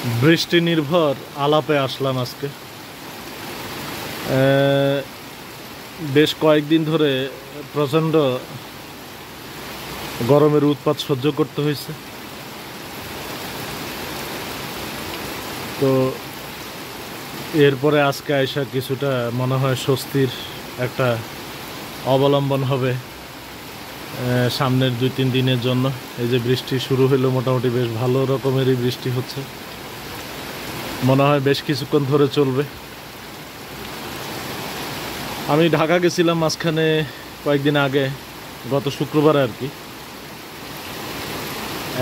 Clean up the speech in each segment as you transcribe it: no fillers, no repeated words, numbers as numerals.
বৃষ্টি নির্ভর আলাপে আসলাম আজকে। বেশ কয়েকদিন ধরে প্রচণ্ড গরমের উৎপাত সহ্য করতে হয়েছে। তো এরপরে আজকে আইসা কিছুটা মনে হয় স্বস্তির একটা অবলম্বন হবে সামনের 2-3 দিনের জন্য। এই যে বৃষ্টি শুরু হলো, মোটামুটি বেশ ভালো রকমেরই বৃষ্টি হচ্ছে, মনে হয় বেশ কিছুক্ষণ ধরে চলবে। আমি ঢাকা গেছিলাম মাঝখানে কয়েকদিন আগে, গত শুক্রবার আর কি,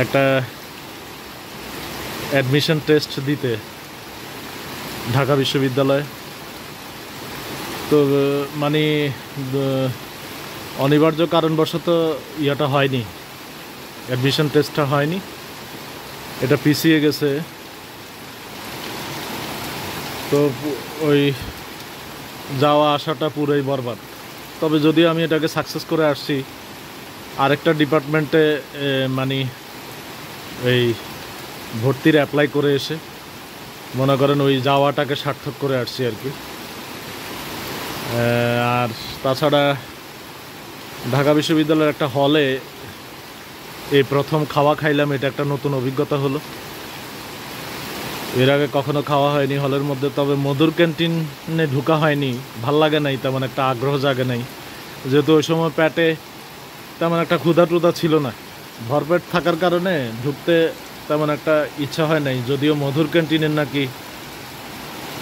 একটা অ্যাডমিশন টেস্ট দিতে ঢাকা বিশ্ববিদ্যালয়ে। তো মানে অনিবার্য কারণবশত ইয়েটা হয়নি, অ্যাডমিশন টেস্টটা হয়নি, এটা পিছিয়ে গেছে। তো ওই যাওয়া আসাটা পুরোই বরবাদ। তবে যদিও আমি এটাকে সাকসেস করে আসছি, আরেকটা ডিপার্টমেন্টে মানে এই ভর্তির অ্যাপ্লাই করে এসে মনে করেন ওই যাওয়াটাকে সার্থক করে আসছি আর কি। আর তাছাড়া ঢাকা বিশ্ববিদ্যালয়ের একটা হলে এই প্রথম খাওয়া খাইলাম, এটা একটা নতুন অভিজ্ঞতা হলো। এর আগে কখনো খাওয়া হয়নি হলের মধ্যে। তবে মধুর ক্যান্টিনে ঢোকা হয়নি, ভাল লাগে নাই, তেমন একটা আগ্রহ জাগে নাই, যেহেতু ওই সময় পেটে তেমন একটা ক্ষুধা টুধা ছিল না। ভরপেট থাকার কারণে ঢুকতে তেমন একটা ইচ্ছা হয় নাই। যদিও মধুর ক্যান্টিনের নাকি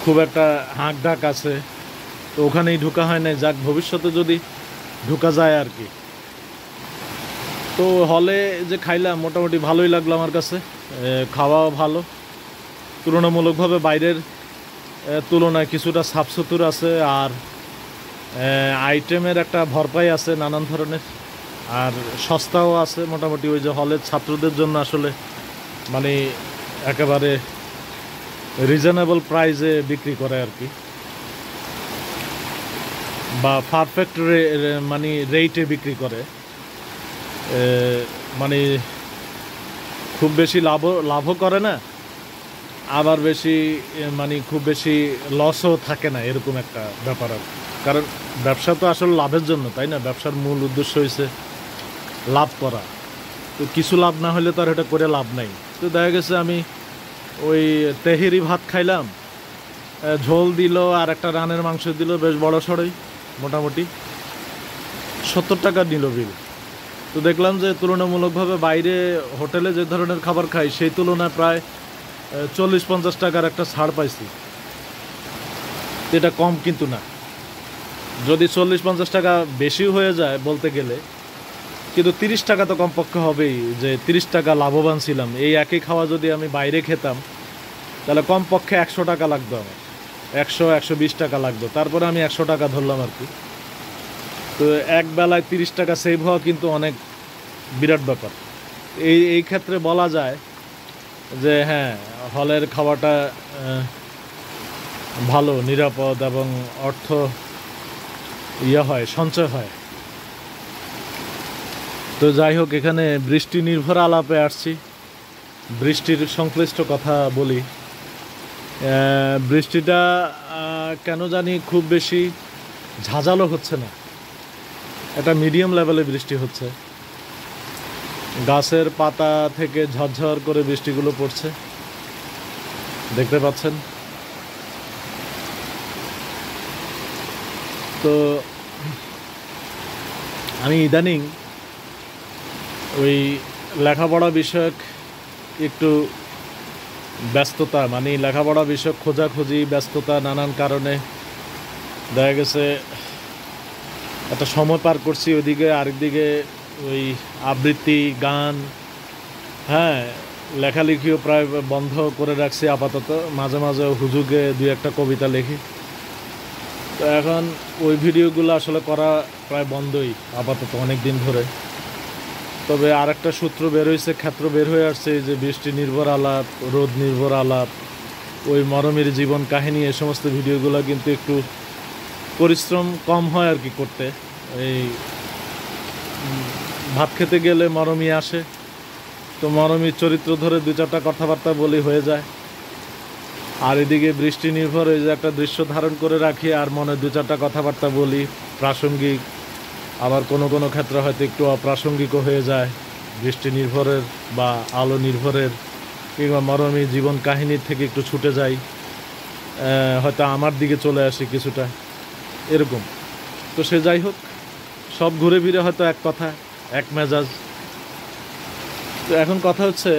খুব একটা হাঁক ডাক আছে, তো ওখানেই ঢোকা হয় নাই। যাক, ভবিষ্যতে যদি ঢোকা যায় আর কি। তো হলে যে খাইলাম মোটামুটি ভালোই লাগলো আমার কাছে, খাওয়াও ভালো, তুলনামূলকভাবে বাইরের তুলনায় কিছুটা সাফসুতুর আছে, আর আইটেমের একটা ভরপাই আছে নানান ধরনের, আর সস্তাও আছে মোটামুটি। ওই যে হলের ছাত্রদের জন্য আসলে মানে একেবারে রিজনেবল প্রাইসে বিক্রি করে আর কি, বা পারফেক্ট মানে রেটে বিক্রি করে। মানে খুব বেশি লাভও করে না, আবার বেশি মানে খুব বেশি লসও থাকে না, এরকম একটা ব্যাপার আর। কারণ ব্যবসা তো আসলে লাভের জন্য, তাই না? ব্যবসার মূল উদ্দেশ্য হয়েছে লাভ করা। তো কিছু লাভ না হলে তো আর এটা করে লাভ নাই। তো দেখা গেছে আমি ওই তেহেরি ভাত খাইলাম, ঝোল দিল আর একটা রানের মাংস দিল, বেশ বড় সড়ই, মোটামুটি 70 টাকা নিল বিল। তো দেখলাম যে তুলনামূলকভাবে বাইরে হোটেলে যে ধরনের খাবার খাই সেই তুলনায় প্রায় 40-50 টাকার একটা ছাড় পাইছি। এটা কম কিন্তু না। যদি 40-50 টাকা বেশি হয়ে যায় বলতে গেলে, কিন্তু 30 টাকা তো কমপক্ষে হবেই, যে 30 টাকা লাভবান ছিলাম। এই একই খাওয়া যদি আমি বাইরে খেতাম তাহলে কমপক্ষে 100 টাকা লাগতো আমার, 100-120 টাকা লাগতো। তারপরে আমি 100 টাকা ধরলাম আর কি। তো এক বেলায় 30 টাকা সেভ হওয়া কিন্তু অনেক বিরাট ব্যাপার। এই ক্ষেত্রে বলা যায় যে হ্যাঁ, হলের খাওয়াটা ভালো, নিরাপদ এবং অর্থ হয়, সঞ্চয় হয়। তো যাই হোক, এখানে বৃষ্টি নির্ভর আলাপে আসছি, বৃষ্টির সংশ্লিষ্ট কথা বলি। বৃষ্টিটা কেন জানি খুব বেশি ঝাঁঝালো হচ্ছে না, এটা মিডিয়াম লেভেলে বৃষ্টি হচ্ছে। গাছের পাতা থেকে ঝরঝর করে বৃষ্টিগুলো পড়ছে, দেখতে পাচ্ছেন। তো আমি ইদানিং ওই লেখাপড়া বিষয়ক একটু ব্যস্ততা, মানে লেখাপড়া বিষয়ক খোঁজাখুঁজি ব্যস্ততা, নানান কারণে দেখা গেছে একটা সময় পার করছি ওইদিকে। আরেকদিকে ওই আবৃত্তি, গান, হ্যাঁ, লেখালেখিও প্রায় বন্ধ করে রাখছি আপাতত। মাঝে মাঝে হুজুগে 2-1টা কবিতা লিখি। তো এখন ওই ভিডিওগুলো আসলে করা প্রায় বন্ধই আপাতত অনেক দিন ধরে। তবে আরেকটা সূত্র বের হয়েছে, ক্ষেত্র বের হয়ে আসছে, যে বৃষ্টি নির্ভর আলাপ, রোদ নির্ভর আলাপ, ওই মরমের জীবন কাহিনী, এই সমস্ত ভিডিওগুলো কিন্তু একটু পরিশ্রম কম হয় আর কি করতে। এই ভাত খেতে গেলে মরমী আসে, তো মরমীর চরিত্র ধরে 2-4টা কথাবার্তা বলি, হয়ে যায়। আর এদিকে বৃষ্টি নির্ভর এই যে একটা দৃশ্য ধারণ করে রাখি, আর মনে দু চারটা কথাবার্তা বলি প্রাসঙ্গিক, আবার কোনো কোনো ক্ষেত্রে হয়তো একটু অপ্রাসঙ্গিকও হয়ে যায়, বৃষ্টি নির্ভরের বা আলো নির্ভরের, কিংবা মরমী জীবন কাহিনীর থেকে একটু ছুটে যাই, হয়তো আমার দিকে চলে আসি কিছুটা, এরকম। তো সে যাই হোক, সব ঘুরে ফিরে হয়তো এক কথা, এক মেজাজ। তো এখন কথা হচ্ছে,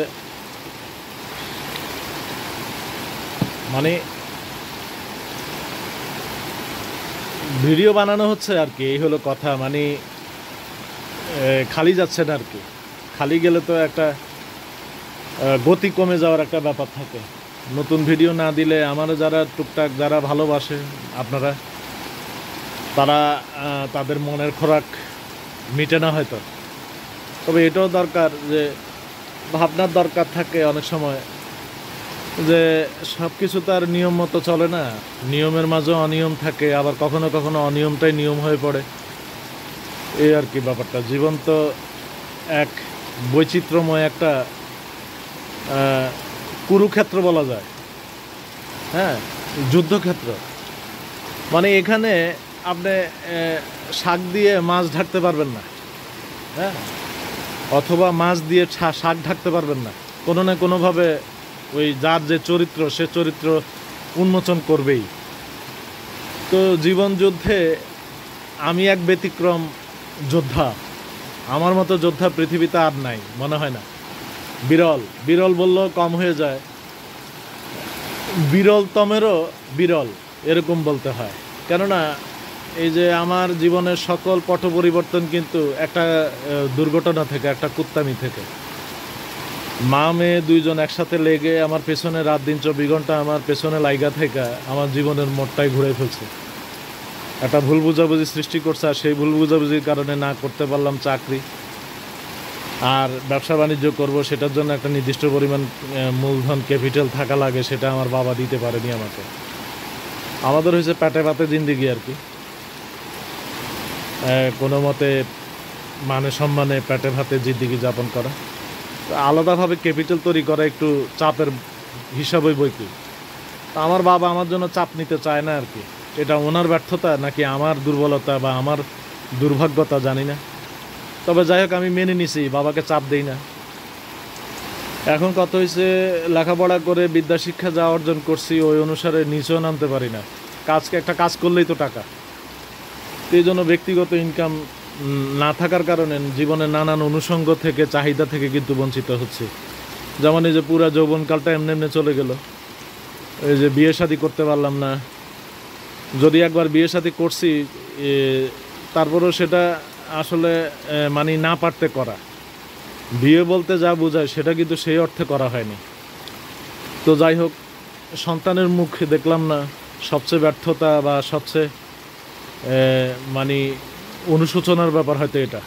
মানে ভিডিও বানানো হচ্ছে আর কি, এই হলো কথা। মানে খালি যাচ্ছে না আর কি। খালি গেলে তো একটা গতি কমে যাওয়ার একটা ব্যাপার থাকে। নতুন ভিডিও না দিলে আমারও যারা টুকটাক যারা ভালোবাসে আপনারা, তারা তাদের মনের খোরাক মিটে না হয়তো। তবে এটাও দরকার যে ভাবনার দরকার থাকে অনেক সময়, যে সব কিছু তার নিয়ম মতো চলে না, নিয়মের মাঝে অনিয়ম থাকে, আবার কখনো কখনো অনিয়মটাই নিয়ম হয়ে পড়ে, এই আর কি ব্যাপারটা। জীবন তো এক বৈচিত্র্যময় একটা কুরুক্ষেত্র বলা যায়, হ্যাঁ, যুদ্ধক্ষেত্র। মানে এখানে আপনি শাক দিয়ে মাছ ঢাকতে পারবেন না, হ্যাঁ, অথবা মাছ দিয়ে শাক ঢাকতে পারবেন না, কোনো না কোনোভাবে ওই যার যে চরিত্র সে চরিত্র উন্মোচন করবেই। তো জীবন যুদ্ধে আমি এক ব্যতিক্রম যোদ্ধা, আমার মতো যোদ্ধা পৃথিবীতে আর নাই মনে হয় না। বিরল, বিরল বললেও কম হয়ে যায়, বিরলতমেরও বিরল এরকম বলতে হয়। কেননা এই যে আমার জীবনের সকল পট পরিবর্তন কিন্তু একটা দুর্ঘটনা থেকে, একটা কুত্তামি থেকে। মা মেয়ে দুইজন একসাথে লেগে আমার পেছনে রাত দিন 24 ঘন্টা আমার পেছনে লাইগা থেকে আমার জীবনের মোড়টাই ঘুরে ফেলছে। একটা ভুল বুঝাবুঝি সৃষ্টি করছে, আর সেই ভুল বুঝাবুঝির কারণে না করতে পারলাম চাকরি, আর ব্যবসা বাণিজ্য করব, সেটার জন্য একটা নির্দিষ্ট পরিমাণ মূলধন ক্যাপিটাল থাকা লাগে, সেটা আমার বাবা দিতে পারেনি আমাকে। আমাদের হয়েছে পেটে ভাতে জিন্দিগি আর কি, কোনো মতে মানে সম্মানে পেটে ভাতে জিন্দিগি যাপন করা। আলাদাভাবে ক্যাপিটাল তৈরি করা একটু চাপের হিসাবই বই কি। আমার বাবা আমার জন্য চাপ নিতে চায় না আর কি। এটা ওনার ব্যর্থতা নাকি আমার দুর্বলতা বা আমার দুর্ভাগ্যতা জানি না। তবে যাই হোক, আমি মেনে নিছি, বাবাকে চাপ দেই না। এখন কত হয়েছে, লেখাপড়া করে বিদ্যা শিক্ষা যা অর্জন করছি ওই অনুসারে নিচেও নামতে পারি না। একটা কাজ করলেই তো টাকা, এই জন্য ব্যক্তিগত ইনকাম না থাকার কারণে জীবনের নানান অনুষঙ্গ থেকে, চাহিদা থেকে কিন্তু বঞ্চিত হচ্ছে। যেমন এই যে পুরা যৌবনকালটা এমনি এমনি চলে গেল, এই যে বিয়ে শাদী করতে পারলাম না। যদি একবার বিয়ে শাদী করছি, তারপরেও সেটা আসলে মানে না পারতে করা। বিয়ে বলতে যা বোঝায় সেটা কিন্তু সেই অর্থে করা হয়নি। তো যাই হোক, সন্তানের মুখ দেখলাম না, সবচেয়ে ব্যর্থতা বা সবচেয়ে মানে অনুশোচনার ব্যাপার হয়তো এটা।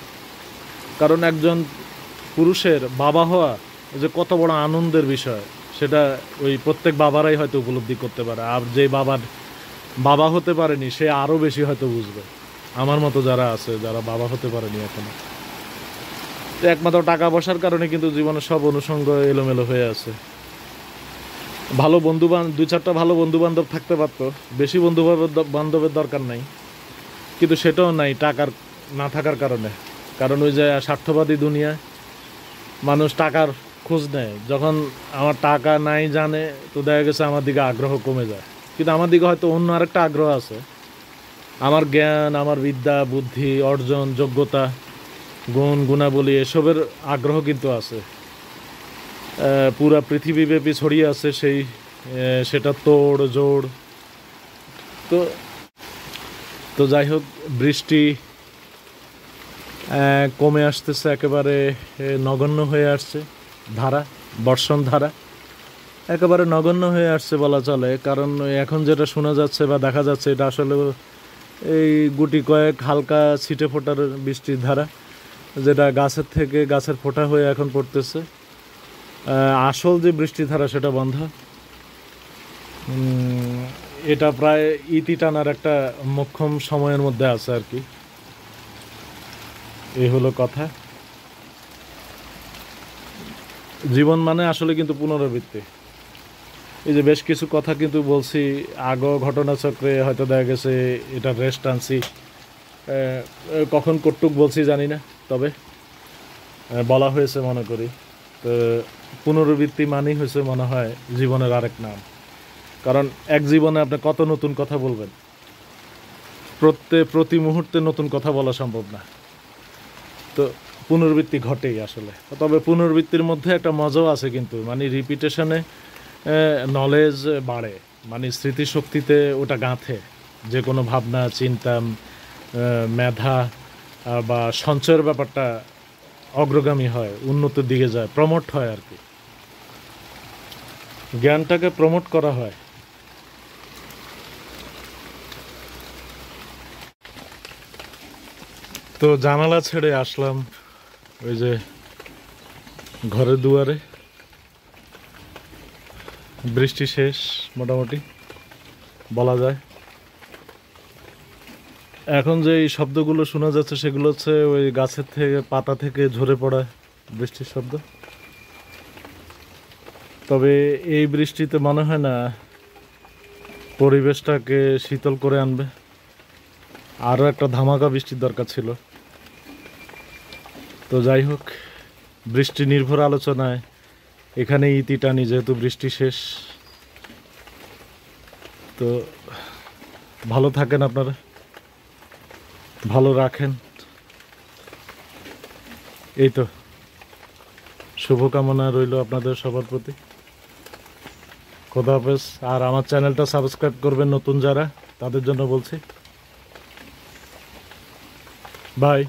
কারণ একজন পুরুষের বাবা হওয়া যে কত বড় আনন্দের বিষয়, সেটা ওই প্রত্যেক বাবারাই হয়তো উপলব্ধি করতে পারে। আর যে বাবার বাবা হতে পারেনি সে আরও বেশি হয়তো বুঝবে, আমার মতো যারা আছে, যারা বাবা হতে পারেনি এখনো। তো একমাত্র টাকা পয়সার কারণে কিন্তু জীবনের সব অনুষঙ্গ এলোমেলো হয়ে আছে। ভালো দু চারটা ভালো বন্ধু বান্ধব থাকতে পারতো, বেশি বন্ধু বান্ধবের দরকার নাই, কিন্তু সেটাও নাই টাকার না থাকার কারণে। কারণ ওই যে স্বার্থবাদী দুনিয়ায় মানুষ টাকার খোঁজ নেয়। যখন আমার টাকা নাই জানে, তো দেখা গেছে আমার দিকে আগ্রহ কমে যায়। কিন্তু আমার দিকে হয়তো অন্য আরেকটা আগ্রহ আছে, আমার জ্ঞান, আমার বিদ্যা বুদ্ধি অর্জন, যোগ্যতা, গুণ গুণাবলী, এসবের আগ্রহ কিন্তু আছে, পুরা পৃথিবীব্যাপী ছড়িয়ে আছে সেটা তোড় জোড়। তো যাই হোক, বৃষ্টি কমে আসতেছে, একেবারে নগণ্য হয়ে আসছে ধারা, বর্ষণ ধারা একেবারে নগণ্য হয়ে আসছে বলা চলে। কারণ এখন যেটা শোনা যাচ্ছে বা দেখা যাচ্ছে, এটা আসলে এই গুটি কয়েক হালকা ছিটে ফোটার বৃষ্টির ধারা, যেটা গাছের ফোঁটা হয়ে এখন পড়তেছে। আসল যে বৃষ্টির ধারা সেটা বন্ধ। এটা প্রায় ইতি টানার একটা মোক্ষম সময়ের মধ্যে আছে আর কি, এই হলো কথা। জীবন মানে আসলে কিন্তু পুনরাবৃত্তি। এই যে বেশ কিছু কথা কিন্তু বলছি আগো ঘটনাচক্রে, হয়তো দেখা গেছে এটা রেস্ট আনছি, কখন কটুক বলছি জানি না, তবে বলা হয়েছে মনে করি। তো পুনরাবৃত্তি মানেই হয়েছে মনে হয় জীবনের আরেক নাম। কারণ এক জীবনে আপনি কত নতুন কথা বলবেন, প্রতি মুহূর্তে নতুন কথা বলা সম্ভব না। তো পুনরাবৃত্তি ঘটেই আসলে। তবে পুনরাবৃত্তির মধ্যে একটা মজাও আছে কিন্তু, মানে রিপিটেশনে নলেজ বাড়ে, মানে স্মৃতিশক্তিতে ওটা গাঁথে, যে কোনো ভাবনা, চিন্তা, মেধা বা সঞ্চয়ের ব্যাপারটা অগ্রগামী হয়, উন্নতির দিকে যায়, প্রমোট হয় আর কি, জ্ঞানটাকে প্রমোট করা হয়। তো জানালা ছেড়ে আসলাম ওই যে ঘরের দুয়ারে, বৃষ্টি শেষ মোটামুটি বলা যায়। এখন যে এই শব্দগুলো শোনা যাচ্ছে সেগুলো হচ্ছে ওই গাছের থেকে, পাতা থেকে ঝরে পড়া বৃষ্টির শব্দ। তবে এই বৃষ্টিতে মনে হয় না পরিবেশটাকে শীতল করে আনবে, আরও একটা ধামাকা বৃষ্টির দরকার ছিল। তো যাই হোক, বৃষ্টি নির্ভর আলোচনায় এখানে ইতি টানি, যেহেতু বৃষ্টি শেষ। তো ভালো থাকেন আপনারা, ভালো রাখেন, এই তো শুভকামনা রইল আপনাদের সবার প্রতি। খোদা হাফেজ। আর আমার চ্যানেলটা সাবস্ক্রাইব করবেন নতুন যারা, তাদের জন্য বলছি। বাই।